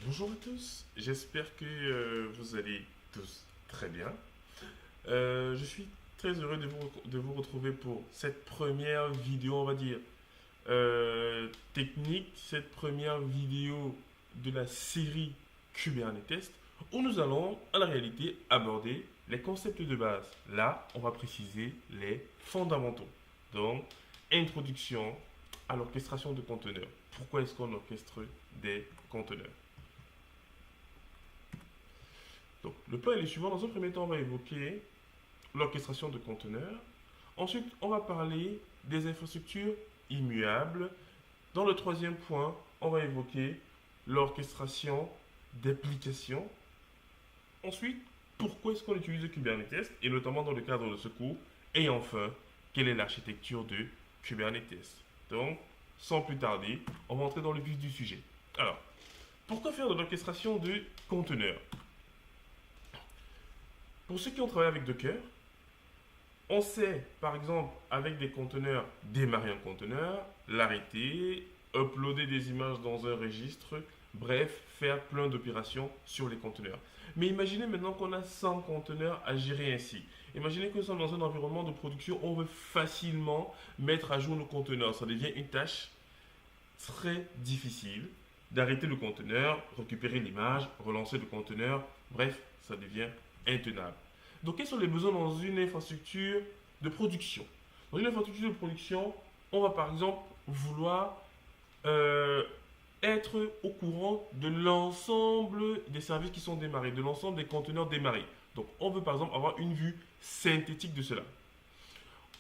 Bonjour à tous, j'espère que vous allez tous très bien. Je suis très heureux de vous retrouver pour cette première vidéo, on va dire, technique, cette première vidéo de la série Kubernetes, où nous allons, en la réalité, aborder les concepts de base. Là, on va préciser les fondamentaux. Donc, introduction à l'orchestration de conteneurs. Pourquoi est-ce qu'on orchestre des conteneurs? Donc, le plan est le suivant. Dans un premier temps, on va évoquer l'orchestration de conteneurs. Ensuite, on va parler des infrastructures immuables. Dans le troisième point, on va évoquer l'orchestration d'applications. Ensuite, pourquoi est-ce qu'on utilise Kubernetes, et notamment dans le cadre de ce cours. Et enfin, quelle est l'architecture de Kubernetes. Donc, sans plus tarder, on va entrer dans le vif du sujet. Alors, pourquoi faire de l'orchestration de conteneurs? Pour ceux qui ont travaillé avec Docker, on sait, par exemple, avec des conteneurs, démarrer un conteneur, l'arrêter, uploader des images dans un registre, bref, faire plein d'opérations sur les conteneurs. Mais imaginez maintenant qu'on a 100 conteneurs à gérer ainsi. Imaginez que nous sommes dans un environnement de production où on veut facilement mettre à jour nos conteneurs. Ça devient une tâche très difficile d'arrêter le conteneur, récupérer l'image, relancer le conteneur. Bref, ça devient intenable. Donc, quels sont les besoins dans une infrastructure de production? Dans une infrastructure de production, on va par exemple vouloir euh, être au courant de l'ensemble des services qui sont démarrés, de l'ensemble des conteneurs démarrés. Donc, on veut par exemple avoir une vue synthétique de cela.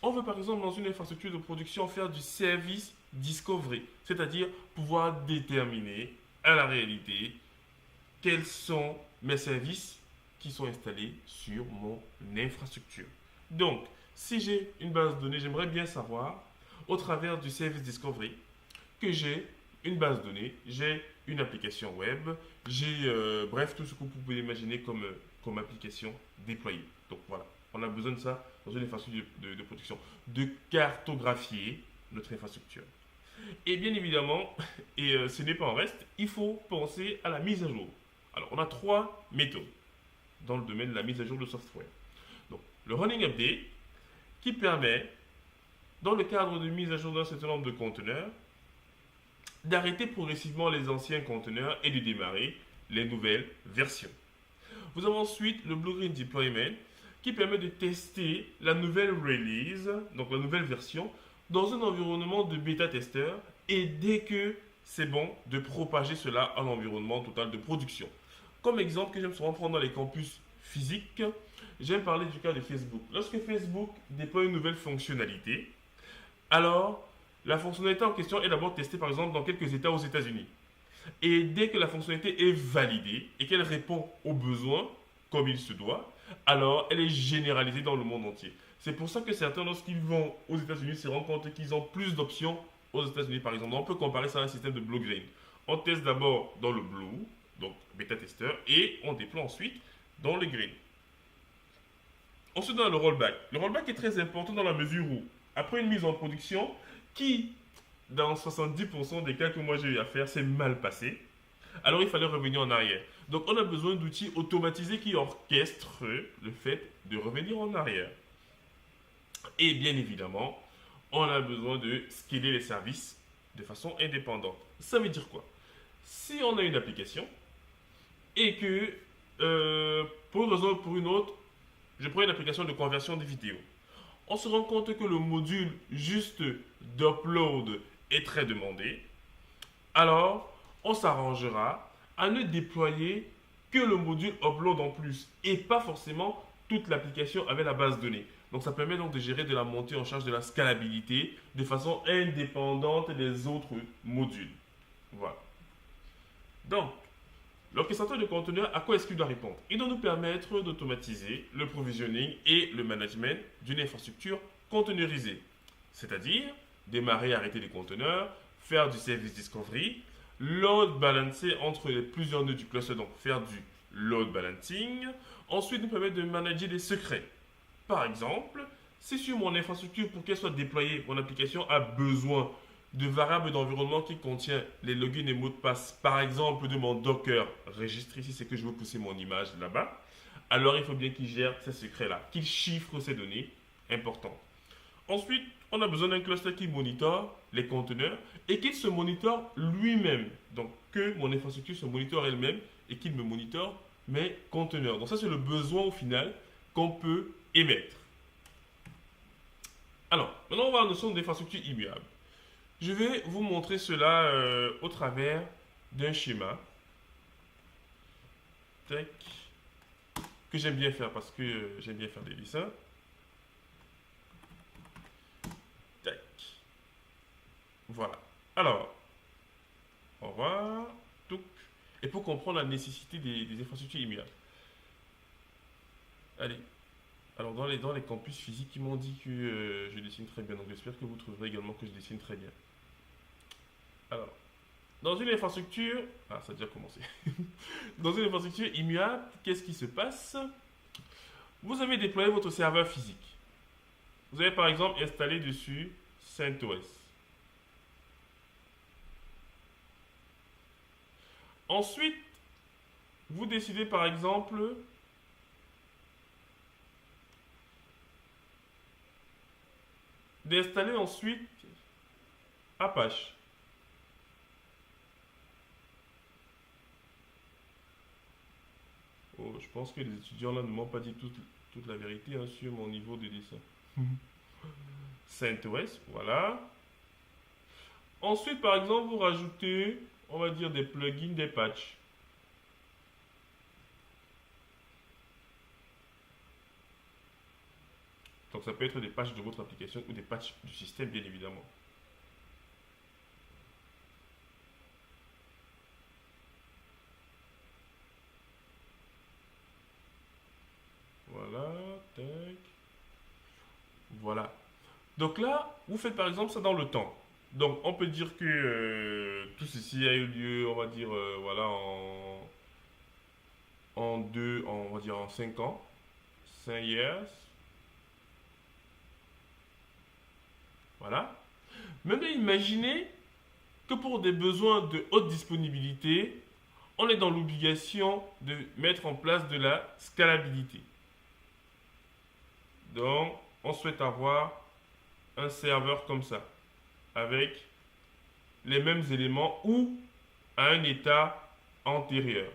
On veut par exemple dans une infrastructure de production faire du service discovery, c'est-à-dire pouvoir déterminer à la réalité quels sont mes services qui sont installés sur mon infrastructure. Donc, si j'ai une base de données, j'aimerais bien savoir, au travers du service discovery, que j'ai une base de données, j'ai une application web, j'ai bref tout ce que vous pouvez imaginer comme application déployée. Donc voilà, on a besoin de ça dans une infrastructure de production, de cartographier notre infrastructure. Et bien évidemment, et ce n'est pas en reste, il faut penser à la mise à jour. Alors on a trois méthodes dans le domaine de la mise à jour de software. Donc le running update qui permet, dans le cadre de mise à jour d'un certain nombre de conteneurs, d'arrêter progressivement les anciens conteneurs et de démarrer les nouvelles versions. Vous avez ensuite le Blue Green Deployment qui permet de tester la nouvelle release, donc la nouvelle version, dans un environnement de bêta-testeur et dès que c'est bon, de propager cela à l'environnement total de production. Comme exemple que j'aime souvent prendre dans les campus physiques, j'aime parler du cas de Facebook. Lorsque Facebook déploie une nouvelle fonctionnalité, alors la fonctionnalité en question est d'abord testée par exemple dans quelques États aux États-Unis. Et dès que la fonctionnalité est validée et qu'elle répond aux besoins comme il se doit, alors elle est généralisée dans le monde entier. C'est pour ça que certains, lorsqu'ils vont aux États-Unis, se rendent compte qu'ils ont plus d'options aux États-Unis, par exemple. On peut comparer ça à un système de Blue Green. On teste d'abord dans le Blue, donc bêta testeur, et on déploie ensuite dans le Green. Ensuite, on a le rollback. Le rollback est très important dans la mesure où, après une mise en production, qui, dans 70% des cas que moi j'ai eu à faire, s'est mal passé, alors il fallait revenir en arrière. Donc on a besoin d'outils automatisés qui orchestrent le fait de revenir en arrière. Et bien évidemment, on a besoin de scaler les services de façon indépendante. Ça veut dire quoi? Si on a une application et que pour une raison ou pour une autre, je prends une application de conversion de vidéo, on se rend compte que le module juste d'upload est très demandé, alors on s'arrangera à ne déployer que le module upload en plus et pas forcément toute l'application avec la base de données. Donc ça permet donc de gérer de la montée en charge de la scalabilité de façon indépendante des autres modules. Voilà. Donc, l'orchestrateur de conteneurs, à quoi est-ce qu'il doit répondre? Il doit nous permettre d'automatiser le provisioning et le management d'une infrastructure conteneurisée. C'est-à-dire démarrer et arrêter les conteneurs, faire du service discovery, load balancer entre les plusieurs nœuds du cluster, donc faire du load balancing. Ensuite, nous permettre de manager les secrets. Par exemple, si sur mon infrastructure, pour qu'elle soit déployée, mon application a besoin de variable d'environnement qui contient les logins et mots de passe, par exemple de mon Docker registre ici, c'est que je veux pousser mon image là-bas, alors il faut bien qu'il gère ces secrets-là, qu'il chiffre ces données importantes. Ensuite, on a besoin d'un cluster qui monitore les conteneurs et qu'il se monitore lui-même. Donc, que mon infrastructure se monitore elle-même et qu'il me monitore mes conteneurs. Donc, ça, c'est le besoin au final qu'on peut émettre. Alors, maintenant, on va voir la notion d'infrastructure immuable. Je vais vous montrer cela au travers d'un schéma. Tac. Que j'aime bien faire parce que j'aime bien faire des dessins. Tac. Voilà. Alors, on va voir. Touc. Et pour comprendre la nécessité des infrastructures immuables. Allez. Alors, dans les campus physiques, ils m'ont dit que je dessine très bien. Donc, j'espère que vous trouverez également que je dessine très bien. Alors, dans une infrastructure... Ah, ça a déjà commencé. Dans une infrastructure immuable, qu'est-ce qui se passe? Vous avez déployé votre serveur physique. Vous avez par exemple installé dessus CentOS. Ensuite, vous décidez par exemple d'installer ensuite Apache. Oh, je pense que les étudiants là ne m'ont pas dit toute la vérité hein, sur mon niveau de dessin. CentOS, voilà. Ensuite, par exemple, vous rajoutez, on va dire, des plugins, des patchs. Donc, ça peut être des patchs de votre application ou des patchs du système, bien évidemment. Voilà, tac. Voilà. Donc là, vous faites par exemple ça dans le temps. Donc on peut dire que tout ceci a eu lieu, on va dire, voilà, on va dire en 5 ans. 5 years. Voilà. Maintenant, imaginez que pour des besoins de haute disponibilité, on est dans l'obligation de mettre en place de la scalabilité. Donc, on souhaite avoir un serveur comme ça, avec les mêmes éléments ou à un état antérieur.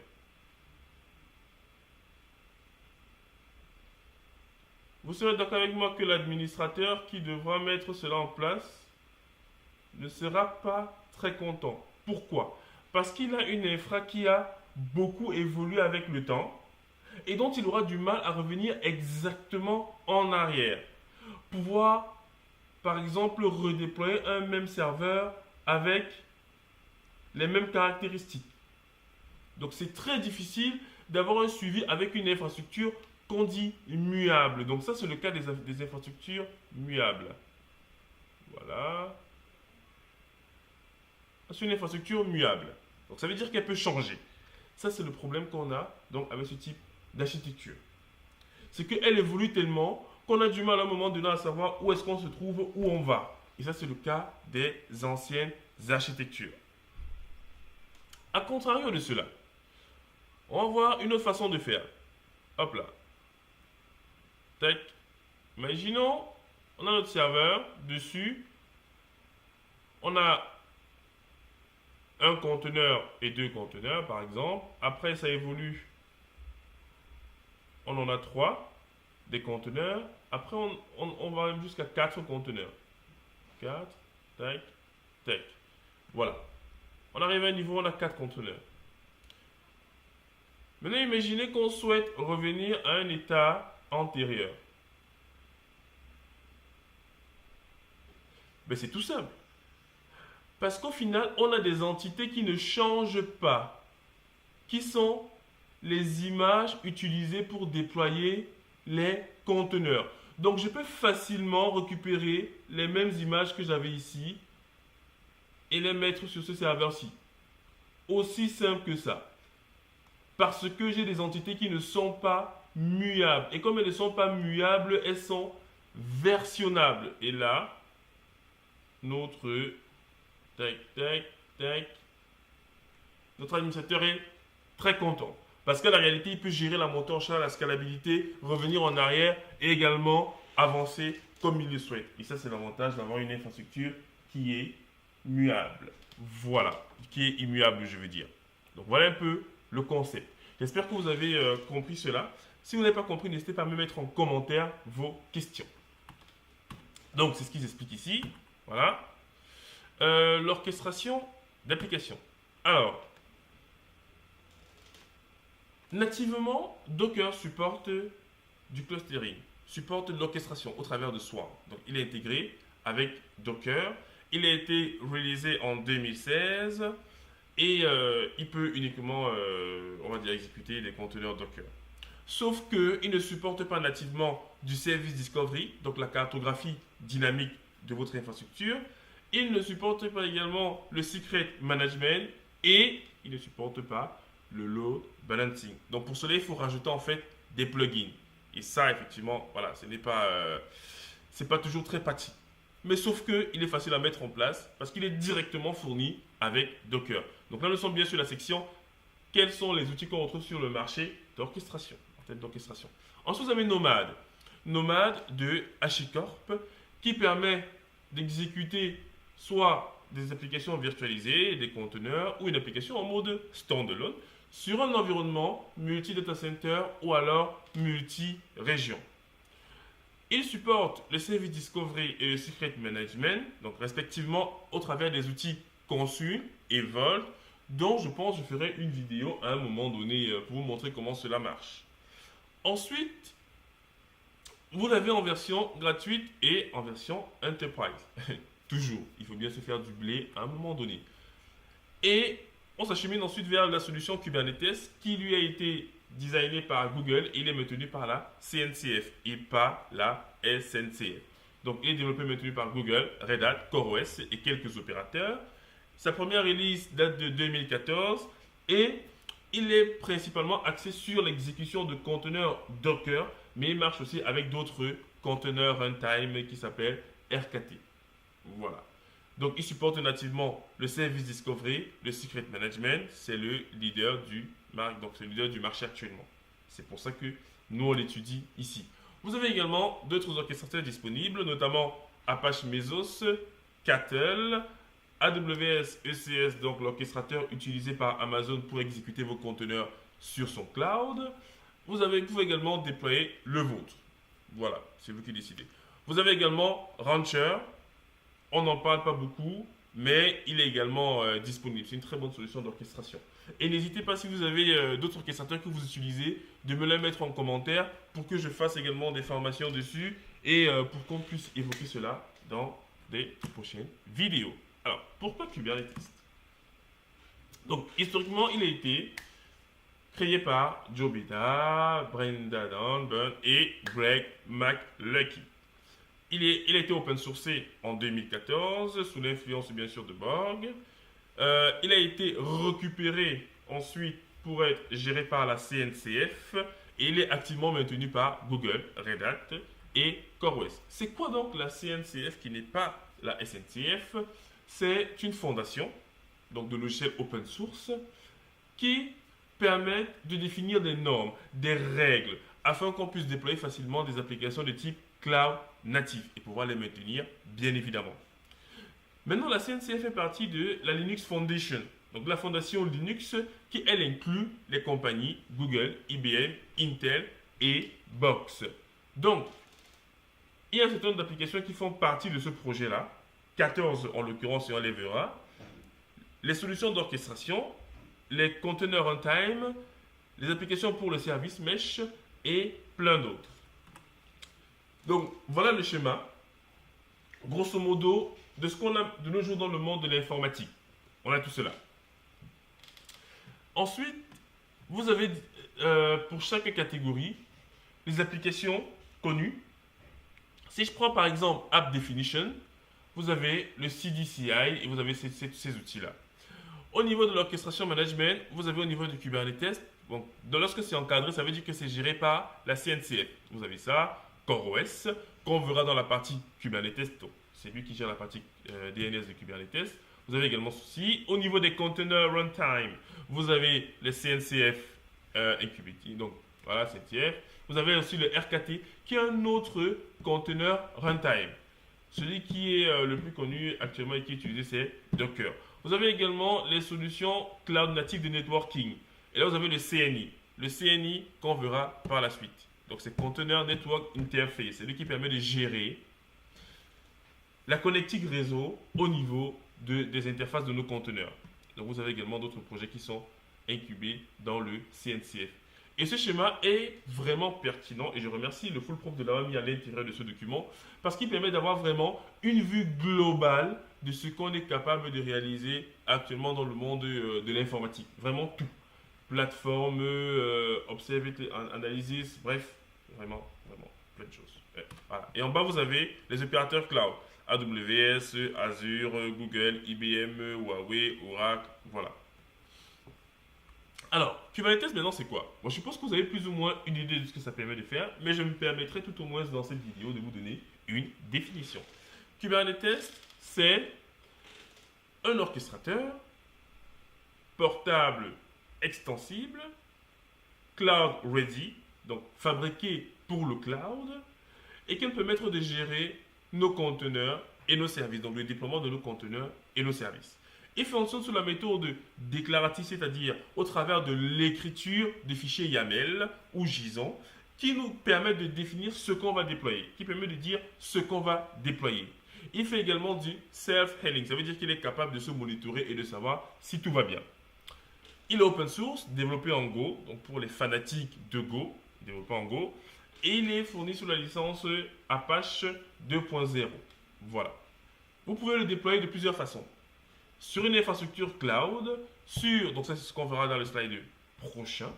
Vous serez d'accord avec moi que l'administrateur qui devra mettre cela en place ne sera pas très content. Pourquoi? Parce qu'il a une infra qui a beaucoup évolué avec le temps et dont il aura du mal à revenir exactement en arrière. Pouvoir, par exemple, redéployer un même serveur avec les mêmes caractéristiques. Donc c'est très difficile d'avoir un suivi avec une infrastructure qu'on dit muable. Donc ça, c'est le cas des infrastructures muables. Voilà. C'est une infrastructure muable. Donc ça veut dire qu'elle peut changer. Ça, c'est le problème qu'on a donc, avec ce type d'architecture. C'est qu'elle évolue tellement qu'on a du mal à un moment donné à savoir où est-ce qu'on se trouve, où on va. Et ça, c'est le cas des anciennes architectures. A contrario de cela, on va voir une autre façon de faire. Hop là. Tac. Imaginons, on a notre serveur, dessus, on a un conteneur et deux conteneurs, par exemple. Après, ça évolue. On en a trois, des conteneurs. Après, on va même jusqu'à 4 conteneurs. 4, tac, tac. Voilà. On arrive à un niveau où on a 4 conteneurs. Maintenant, imaginez qu'on souhaite revenir à un état antérieur. Ben, c'est tout simple. Parce qu'au final, on a des entités qui ne changent pas, qui sont les images utilisées pour déployer les conteneurs. Donc, je peux facilement récupérer les mêmes images que j'avais ici et les mettre sur ce serveur-ci. Aussi simple que ça. Parce que j'ai des entités qui ne sont pas muables. Et comme elles ne sont pas muables, elles sont versionnables. Et là, notre tac, tac, tac. Notre administrateur est très content. Parce que la réalité, il peut gérer la montée en charge, la scalabilité, revenir en arrière et également avancer comme il le souhaite. Et ça, c'est l'avantage d'avoir une infrastructure qui est muable. Voilà, qui est immuable, je veux dire. Donc voilà un peu le concept. J'espère que vous avez compris cela. Si vous n'avez pas compris, n'hésitez pas à me mettre en commentaire vos questions. Donc, c'est ce qu'ils expliquent ici. Voilà. L'orchestration d'applications. Alors, nativement, Docker supporte du clustering, supporte l'orchestration au travers de Swarm. Donc, il est intégré avec Docker. Il a été réalisé en 2016 et il peut uniquement, on va dire, exécuter des conteneurs Docker. Sauf qu'il ne supporte pas nativement du Service Discovery, donc la cartographie dynamique de votre infrastructure. Il ne supporte pas également le Secret Management et il ne supporte pas le Load Balancing. Donc pour cela, il faut rajouter en fait des plugins. Et ça, effectivement, voilà, c'est pas toujours très pratique. Mais sauf qu'il est facile à mettre en place parce qu'il est directement fourni avec Docker. Donc là, nous sommes bien sur la section quels sont les outils qu'on retrouve sur le marché d'orchestration. D'orchestration. Ensuite, vous avez Nomad. Nomad de HashiCorp qui permet d'exécuter soit des applications virtualisées, des conteneurs ou une application en mode standalone sur un environnement multi-data center ou alors multi-région. Il supporte le Service Discovery et le Secret Management, donc respectivement au travers des outils Consul et Vault, dont je pense que je ferai une vidéo à un moment donné pour vous montrer comment cela marche. Ensuite, vous l'avez en version gratuite et en version Enterprise. Toujours, il faut bien se faire du blé à un moment donné. Et on s'achemine ensuite vers la solution Kubernetes qui lui a été designée par Google et il est maintenu par la CNCF et pas la SNCF. Donc, il est développé et maintenu par Google, Red Hat, CoreOS et quelques opérateurs. Sa première release date de 2014 et il est principalement axé sur l'exécution de conteneurs Docker, mais il marche aussi avec d'autres conteneurs runtime qui s'appellent RKT. Voilà. Donc, il supporte nativement le Service Discovery, le Secret Management, c'est le leader du marché actuellement. C'est pour ça que nous, on l'étudie ici. Vous avez également d'autres orchestrateurs disponibles, notamment Apache Mesos, Cattle, AWS ECS, donc l'orchestrateur utilisé par Amazon pour exécuter vos conteneurs sur son cloud. Vous pouvez également déployer le vôtre. Voilà, c'est vous qui décidez. Vous avez également Rancher. On n'en parle pas beaucoup, mais il est également disponible. C'est une très bonne solution d'orchestration. Et n'hésitez pas, si vous avez d'autres orchestrateurs que vous utilisez, de me les mettre en commentaire pour que je fasse également des formations dessus et pour qu'on puisse évoquer cela dans des prochaines vidéos. Alors, pourquoi Kubernetes? Donc, historiquement, il a été créé par Joe Beda, Brenda Dunburn et Greg McLuckie. Il a été open sourcé en 2014 sous l'influence bien sûr de Borg. Il a été récupéré ensuite pour être géré par la CNCF et il est activement maintenu par Google, Red Hat et CoreOS. C'est quoi donc la CNCF qui n'est pas la SNCF? C'est une fondation donc de logiciels open source qui permettent de définir des normes, des règles afin qu'on puisse déployer facilement des applications de type cloud natif et pouvoir les maintenir bien évidemment. Maintenant, la CNCF fait partie de la Linux Foundation, donc la fondation Linux qui, elle, inclut les compagnies Google, IBM, Intel et Box. Donc, il y a un certain nombre d'applications qui font partie de ce projet-là, 14 en l'occurrence et on les verra. Les solutions d'orchestration, les conteneurs runtime, les applications pour le service mesh et plein d'autres. Donc, voilà le schéma, grosso modo, de ce qu'on a de nos jours dans le monde de l'informatique. On a tout cela. Ensuite, vous avez pour chaque catégorie les applications connues. Si je prends par exemple App Definition, vous avez le CDCI et vous avez ces outils-là. Au niveau de l'orchestration management, vous avez au niveau du Kubernetes, bon, lorsque c'est encadré, ça veut dire que c'est géré par la CNCF. Vous avez ça, CoreOS, qu'on verra dans la partie Kubernetes. Donc, c'est lui qui gère la partie DNS de Kubernetes. Vous avez également ceci. Au niveau des conteneurs runtime, vous avez les CNCF Incubating, donc voilà, CNCF. Vous avez aussi le RKT, qui est un autre conteneur runtime. Celui qui est le plus connu actuellement et qui est utilisé, c'est Docker. Vous avez également les solutions cloud native de networking. Et là, vous avez le CNI. Le CNI qu'on verra par la suite. Donc, c'est Container Network Interface. C'est lui qui permet de gérer la connectique réseau au niveau des interfaces de nos conteneurs. Donc, vous avez également d'autres projets qui sont incubés dans le CNCF. Et ce schéma est vraiment pertinent et je remercie le full prof de l'avoir mis à l'intérieur de ce document parce qu'il permet d'avoir vraiment une vue globale de ce qu'on est capable de réaliser actuellement dans le monde de l'informatique. Vraiment tout. Plateforme, Observability Analysis, bref, vraiment plein de choses. Voilà. Et en bas, vous avez les opérateurs cloud. AWS, Azure, Google, IBM, Huawei, Oracle, voilà. Alors, Kubernetes maintenant c'est quoi? Bon, je suppose que vous avez plus ou moins une idée de ce que ça permet de faire, mais je me permettrai tout au moins dans cette vidéo de vous donner une définition. Kubernetes, c'est un orchestrateur portable extensible, cloud ready, donc fabriqué pour le cloud, et qui nous permettre de gérer nos conteneurs et nos services, donc le déploiement de nos conteneurs et nos services. Il fonctionne sous la méthode déclarative, c'est-à-dire au travers de l'écriture de fichiers YAML ou JSON, qui nous permet de définir ce qu'on va déployer, qui permet de dire ce qu'on va déployer. Il fait également du self-healing, ça veut dire qu'il est capable de se monitorer et de savoir si tout va bien. Il est open source, développé en Go, donc pour les fanatiques de Go, développé en Go, et il est fourni sous la licence Apache 2.0. Voilà. Vous pouvez le déployer de plusieurs façons. Sur une infrastructure cloud, donc ça c'est ce qu'on verra dans le slide prochain.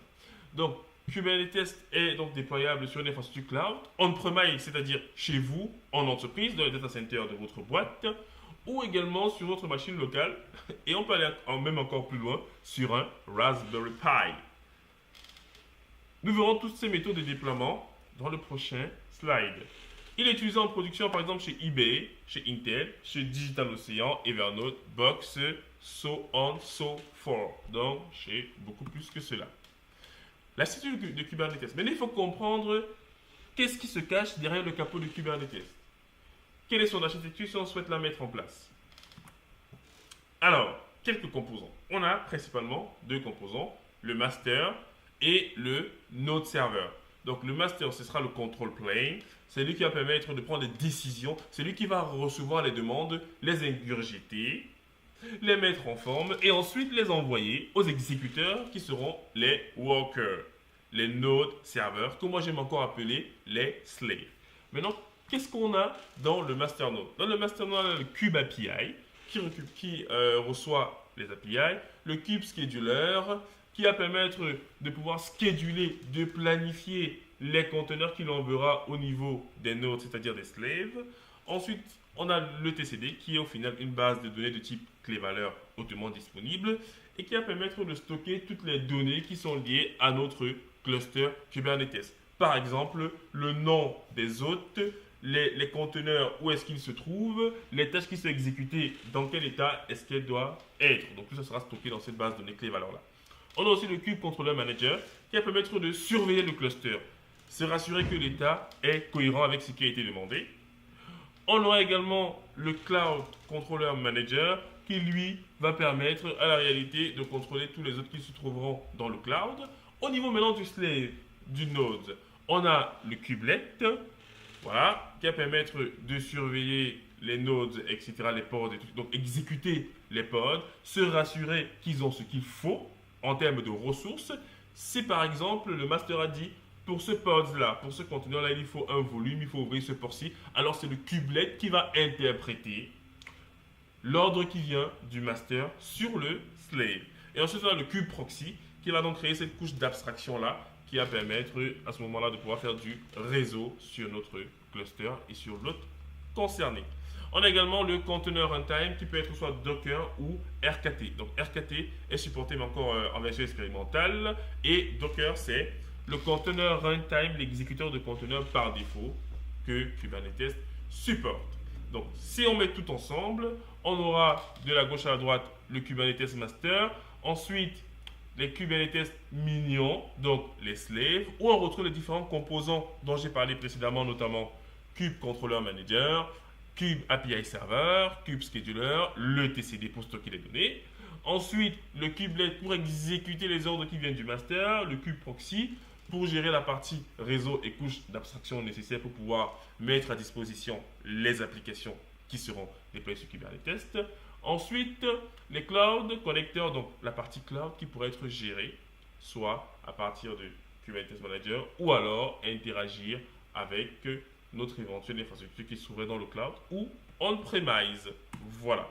Donc Kubernetes est donc déployable sur une infrastructure cloud, on-premise, c'est-à-dire chez vous, en entreprise, dans le data center de votre boîte, ou également sur votre machine locale, et on peut aller même encore plus loin, sur un Raspberry Pi. Nous verrons toutes ces méthodes de déploiement dans le prochain slide. Il est utilisé en production par exemple chez eBay, chez Intel, chez DigitalOcean, Evernote, Box, so on, so forth. Donc chez beaucoup plus que cela. La structure de Kubernetes. Maintenant, il faut comprendre qu'est-ce qui se cache derrière le capot de Kubernetes. Quelle est son architecture si on souhaite la mettre en place? Alors, quelques composants. On a principalement deux composants, le master et le node server. Donc le master, ce sera le control plane. C'est lui qui va permettre de prendre des décisions. C'est lui qui va recevoir les demandes, les ingurgiter, les mettre en forme et ensuite les envoyer aux exécuteurs qui seront les workers, les node serveurs, que moi j'aime encore appeler les slaves. Maintenant, qu'est-ce qu'on a dans le master node? Dans le master node, on a le Kube API qui reçoit les API, le Kube Scheduler qui va permettre de pouvoir scheduler, de planifier les conteneurs qu'il enverra au niveau des nodes, c'est-à-dire des slaves. Ensuite, on a le TCD qui est au final une base de données de type clé-valeur hautement disponible et qui va permettre de stocker toutes les données qui sont liées à notre cluster Kubernetes. Par exemple, le nom des hôtes, les conteneurs, où est-ce qu'ils se trouvent, les tâches qui sont exécutées, dans quel état est-ce qu'elles doivent être. Donc tout ça sera stocké dans cette base de données clé-valeur-là. On a aussi le Kube Controller Manager qui va permettre de surveiller le cluster, se rassurer que l'état est cohérent avec ce qui a été demandé. On aura également le Cloud Controller Manager qui lui va permettre à la réalité de contrôler tous les autres qui se trouveront dans le cloud. Au niveau maintenant du slave, du node, on a le kubelet, voilà, qui va permettre de surveiller les nodes, etc., les pods, et tout. Donc exécuter les pods, se rassurer qu'ils ont ce qu'il faut en termes de ressources. Si par exemple le master a dit pour ce pod-là, pour ce conteneur-là, il faut un volume, il faut ouvrir ce port-ci, alors c'est le kubelet qui va interpréter l'ordre qui vient du master sur le slave. Et ensuite, on a le kube proxy qui va donc créer cette couche d'abstraction-là qui va permettre à ce moment-là de pouvoir faire du réseau sur notre cluster et sur l'autre concerné. On a également le conteneur runtime qui peut être soit Docker ou RKT. Donc RKT est supporté mais encore en version expérimentale et Docker c'est le conteneur runtime, l'exécuteur de conteneur par défaut que Kubernetes supporte. Donc si on met tout ensemble, On aura de la gauche à la droite le Kubernetes Master. Ensuite, les Kubernetes minions, donc les slaves, où on retrouve les différents composants dont j'ai parlé précédemment, notamment Kube Controller Manager, Kube API Server, Kube Scheduler, le TCD pour stocker les données. Ensuite, le kubelet pour exécuter les ordres qui viennent du master, le kube proxy pour gérer la partie réseau et couche d'abstraction nécessaires pour pouvoir mettre à disposition les applications qui seront déployées sur Kubernetes. Ensuite, les cloud connecteurs, donc la partie cloud qui pourrait être gérée soit à partir de Kubernetes Manager ou alors interagir avec notre éventuelle infrastructure qui se trouverait dans le cloud ou on-premise. Voilà.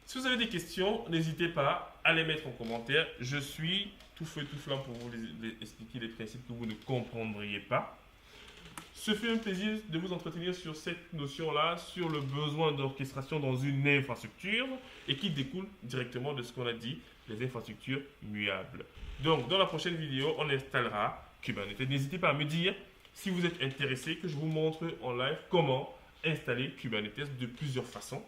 Si vous avez des questions, n'hésitez pas à les mettre en commentaire. Je suis tout feu tout flamme pour vous expliquer les principes que vous ne comprendriez pas. Ce fut un plaisir de vous entretenir sur cette notion-là, sur le besoin d'orchestration dans une infrastructure et qui découle directement de ce qu'on a dit, les infrastructures muables. Donc, dans la prochaine vidéo, on installera Kubernetes. N'hésitez pas à me dire si vous êtes intéressé que je vous montre en live comment installer Kubernetes de plusieurs façons.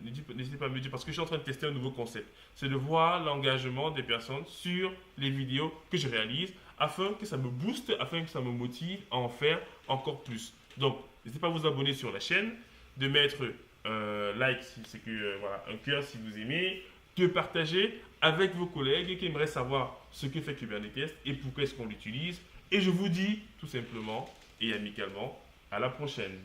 N'hésitez pas à me dire parce que je suis en train de tester un nouveau concept. C'est de voir l'engagement des personnes sur les vidéos que je réalise afin que ça me booste, afin que ça me motive à en faire encore plus. Donc, n'hésitez pas à vous abonner sur la chaîne, de mettre like si c'est que voilà, un cœur si vous aimez, de partager avec vos collègues qui aimeraient savoir ce que fait Kubernetes et pourquoi est-ce qu'on l'utilise. Et je vous dis tout simplement et amicalement à la prochaine.